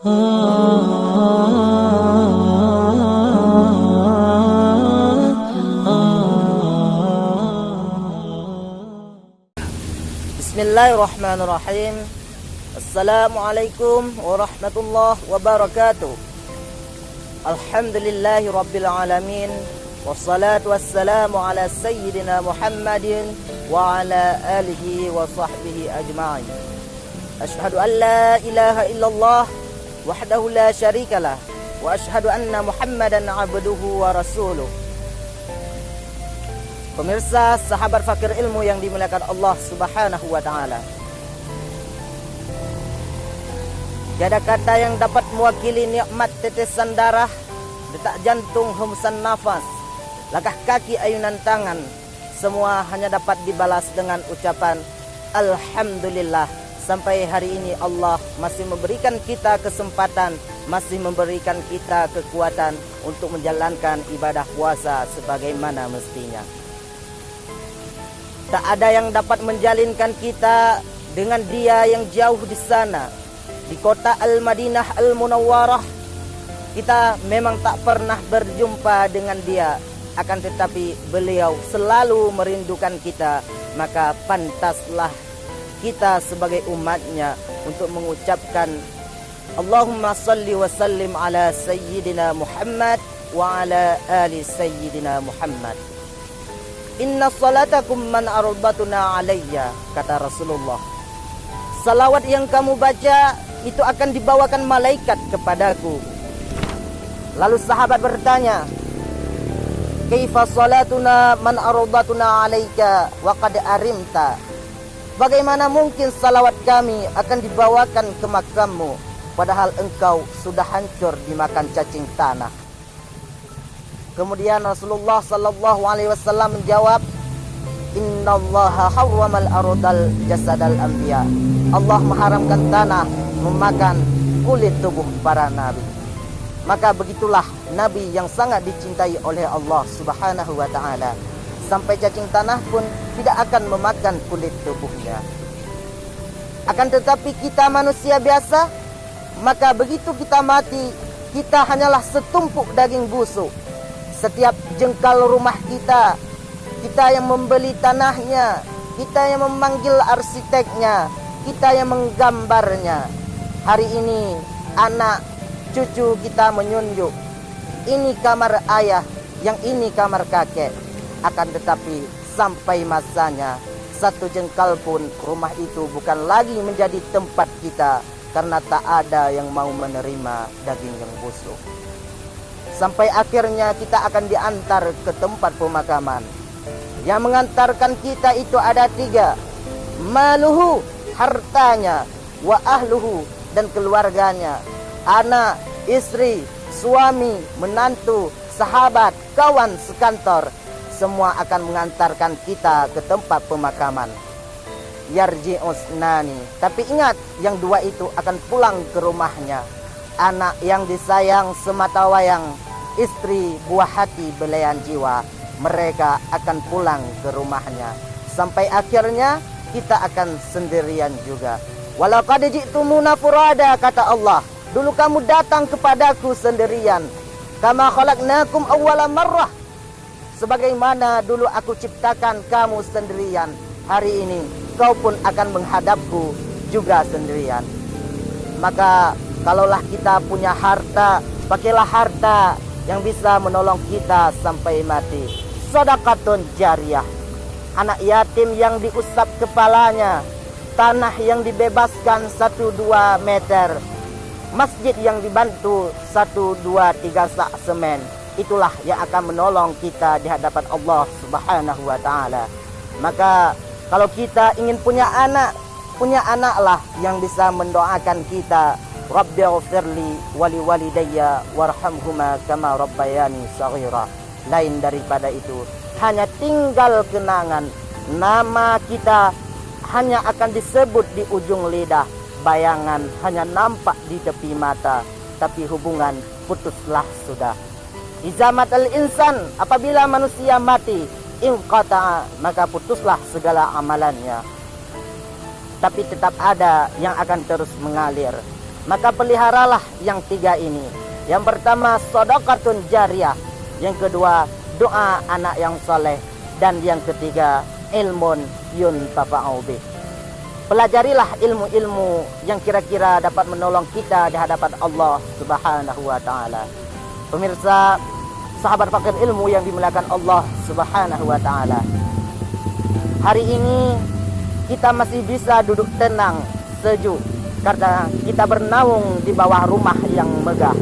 Bismillahirrahmanirrahim. Assalamualaikum warahmatullahi wabarakatuh. Alhamdulillahi rabbil alamin. Wassalatu wassalamu ala sayyidina Muhammadin wa ala alihi wa sahbihi ajma'in. Ashhadu an la ilaha illallah wahdahu la syarikalah wa ashhadu anna Muhammadan abduhu wa rasuluh. Pemirsa, sahabat fakir ilmu yang dimuliakan Allah Subhanahu wa taala. Tiada kata yang dapat mewakili nikmat tetesan darah, detak jantung, hembusan nafas, langkah kaki, ayunan tangan, semua hanya dapat dibalas dengan ucapan alhamdulillah. Sampai hari ini Allah masih memberikan kita kesempatan, masih memberikan kita kekuatan untuk menjalankan ibadah puasa sebagaimana mestinya. Tak ada yang dapat menjalinkan kita dengan Dia yang jauh di sana, di kota Al-Madinah Al-Munawwarah. Kita memang tak pernah berjumpa dengan Dia, akan tetapi beliau selalu merindukan kita. Maka pantaslah kita sebagai umatnya untuk mengucapkan Allahumma salli wa sallim ala sayyidina Muhammad wa ala ali sayyidina Muhammad. Inna salatakum man arbatuna alayya, kata Rasulullah. Salawat yang kamu baca itu akan dibawakan malaikat kepadaku. Lalu sahabat bertanya, kaifa salatuna man arbatuna alayka wa qad arimta? Bagaimana mungkin salawat kami akan dibawakan ke makammu padahal engkau sudah hancur dimakan cacing tanah? Kemudian Rasulullah sallallahu alaihi wasallam menjawab, innallaha harramal ardal jasadal anbiya. Allah mengharamkan tanah memakan kulit tubuh para nabi. Maka begitulah nabi yang sangat dicintai oleh Allah Subhanahu wa taala. Sampai cacing tanah pun tidak akan memakan kulit tubuhnya. Akan tetapi kita manusia biasa, maka begitu kita mati, kita hanyalah setumpuk daging busuk. Setiap jengkal rumah kita, kita yang membeli tanahnya, kita yang memanggil arsiteknya, kita yang menggambarnya. Hari ini anak cucu kita menyunjuk, ini kamar ayah, yang ini kamar kakek. Akan tetapi sampai masanya, satu jengkal pun rumah itu bukan lagi menjadi tempat kita, karena tak ada yang mau menerima daging yang busuk. Sampai akhirnya kita akan diantar ke tempat pemakaman. Yang mengantarkan kita itu ada tiga: maluhu, hartanya, wa ahluhu, dan keluarganya, anak, istri, suami, menantu, sahabat, kawan sekantor. Semua akan mengantarkan kita ke tempat pemakaman. Yarji'usnani, tapi ingat, yang dua itu akan pulang ke rumahnya. Anak yang disayang semata wayang, istri buah hati belayan jiwa, mereka akan pulang ke rumahnya. Sampai akhirnya kita akan sendirian juga. Walaqad ji'tumuna furada, kata Allah, dulu kamu datang kepadaku sendirian. Kama khalaqnakum awwala marrah, sebagaimana dulu aku ciptakan kamu sendirian, hari ini kau pun akan menghadapku juga sendirian. Maka kalaulah kita punya harta, pakailah harta yang bisa menolong kita sampai mati. Sedekatun jariyah, anak yatim yang diusap kepalanya, tanah yang dibebaskan 1-2 meter, masjid yang dibantu 1-2-3 sak semen. Itulah yang akan menolong kita di hadapan Allah Subhanahu wa taala. Maka kalau kita ingin punya anaklah yang bisa mendoakan kita, Rabbighfirli wali walidayya warhamhuma kama rabbayani shaghira. Lain daripada itu, hanya tinggal kenangan. Nama kita hanya akan disebut di ujung lidah, bayangan hanya nampak di tepi mata, tapi hubungan putuslah sudah. Izamat al-insan, apabila manusia mati, inqata, maka putuslah segala amalannya. Tapi tetap ada yang akan terus mengalir. Maka peliharalah yang tiga ini. Yang pertama shadaqatun jariyah, yang kedua doa anak yang soleh, dan yang ketiga ilmun yuntafa'u bih. Pelajarilah ilmu-ilmu yang kira-kira dapat menolong kita di hadapan Allah Subhanahu wa taala. Pemirsa, sahabat fakir ilmu yang dimuliakan Allah Subhanahu wa taala. Hari ini kita masih bisa duduk tenang, sejuk karena kita bernaung di bawah rumah yang megah.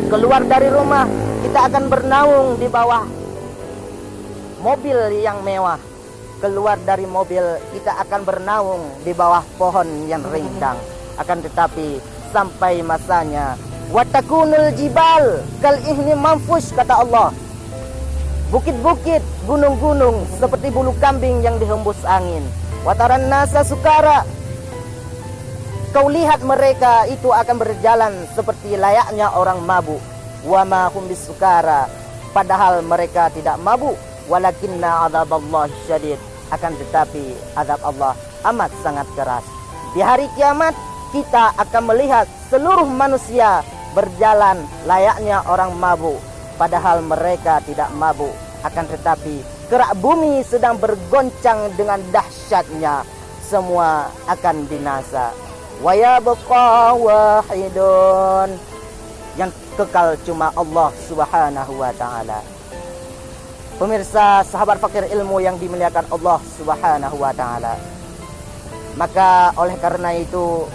Keluar dari rumah, kita akan bernaung di bawah mobil yang mewah. Keluar dari mobil, kita akan bernaung di bawah pohon yang rindang. Akan tetapi sampai masanya watakunul jibal kal ihni manfush, kata Allah. Bukit-bukit, gunung-gunung seperti bulu kambing yang dihembus angin. Wataran nasa sukara, kau lihat mereka itu akan berjalan seperti layaknya orang mabuk. Wa ma hum bisukara, padahal mereka tidak mabuk. Walakinna adzaballahi syadid, akan tetapi azab Allah amat sangat keras. Di hari kiamat kita akan melihat seluruh manusia berjalan layaknya orang mabuk, padahal mereka tidak mabuk. Akan tetapi kerak bumi sedang bergoncang dengan dahsyatnya, semua akan binasa. Wa yabqa wahidun, yang kekal cuma Allah Subhanahu wa taala. Pemirsa, sahabat fakir ilmu yang dimuliakan Allah Subhanahu wa taala. Maka oleh karena itu,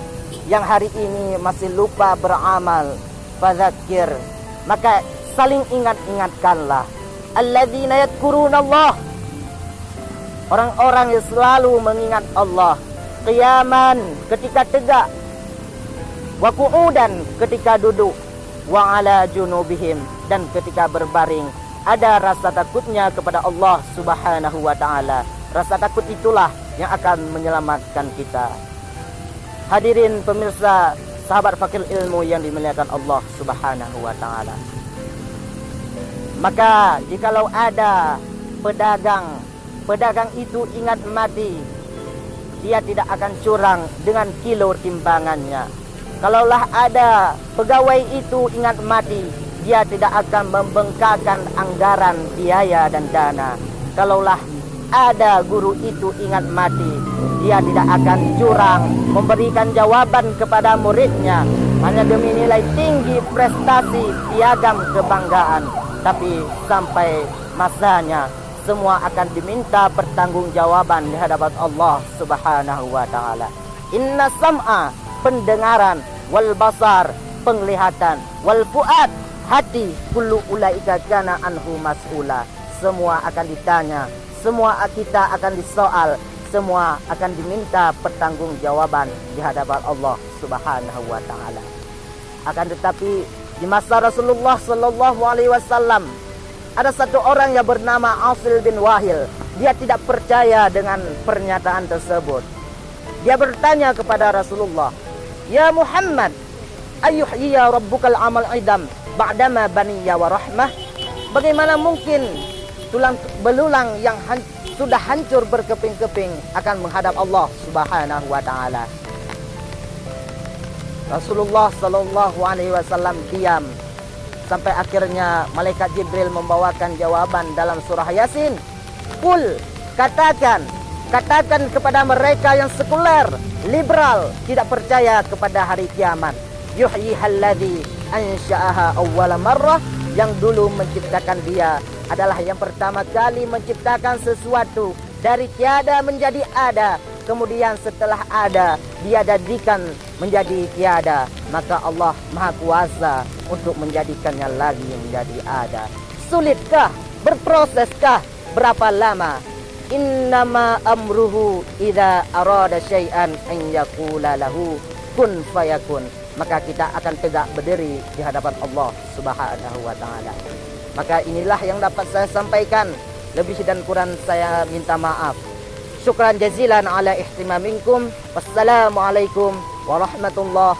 yang hari ini masih lupa beramal, fadzakir, maka saling ingat-ingatkanlah. Alladzina yadhkurunallah, orang-orang yang selalu mengingat Allah. Qiyaman, ketika tegak, wa qu'udan, ketika duduk, wa ala junubihim, dan ketika berbaring. Ada rasa takutnya kepada Allah Subhanahu wa taala. Rasa takut itulah yang akan menyelamatkan kita. Hadirin pemirsa, sahabat fakir ilmu yang dimuliakan Allah Subhanahu wa taala. Maka jikalau ada pedagang itu ingat mati, dia tidak akan curang dengan kilo timbangannya. Kalaulah ada pegawai itu ingat mati, dia tidak akan membengkakkan anggaran biaya dan dana. Kalaulah ada guru itu ingat mati, dia tidak akan curang memberikan jawaban kepada muridnya hanya demi nilai tinggi, prestasi, piagam kebanggaan. Tapi sampai masanya semua akan diminta pertanggungjawaban di hadapan Allah Subhanahu wa taala. Inna sam'a, pendengaran, wal basar, penglihatan, wal fuad, hati, kullu ulaika kana anhu mas'ula. Semua akan ditanya, semua kita akan disoal, semua akan diminta pertanggungjawaban di hadapan Allah Subhanahu wa taala. Akan tetapi di masa Rasulullah sallallahu alaihi wasallam ada satu orang yang bernama Asil bin Wahil. Dia tidak percaya dengan pernyataan tersebut. Dia bertanya kepada Rasulullah, "Ya Muhammad, ayyuhyiya rabbukal amal idam ba'dama baniya wa rahmah?" Bagaimana mungkin tulang belulang yang sudah hancur berkeping-keping akan menghadap Allah Subhanahu wa taala? Rasulullah sallallahu alaihi wasallam diam sampai akhirnya malaikat Jibril membawakan jawaban dalam surah Yasin. Qul, katakan kepada mereka yang sekuler, liberal, tidak percaya kepada hari kiamat. Yuhyihalladzi ansha'aha awwala marrah, yang dulu menciptakan dia adalah yang pertama kali menciptakan sesuatu dari tiada menjadi ada. Kemudian setelah ada, dia jadikan menjadi tiada. Maka Allah Maha Kuasa untuk menjadikannya lagi menjadi ada. Sulitkah? Berproseskah? Berapa lama? Innama amruhu idza arada syai'an an yaqula lahu kun fayakun. Maka kita akan tegak berdiri di hadapan Allah Subhanahu wa taala. Maka inilah yang dapat saya sampaikan. Lebih dan kurang saya minta maaf. Syukran jazilan ala ihtimaminkum. Wassalamualaikum warahmatullahi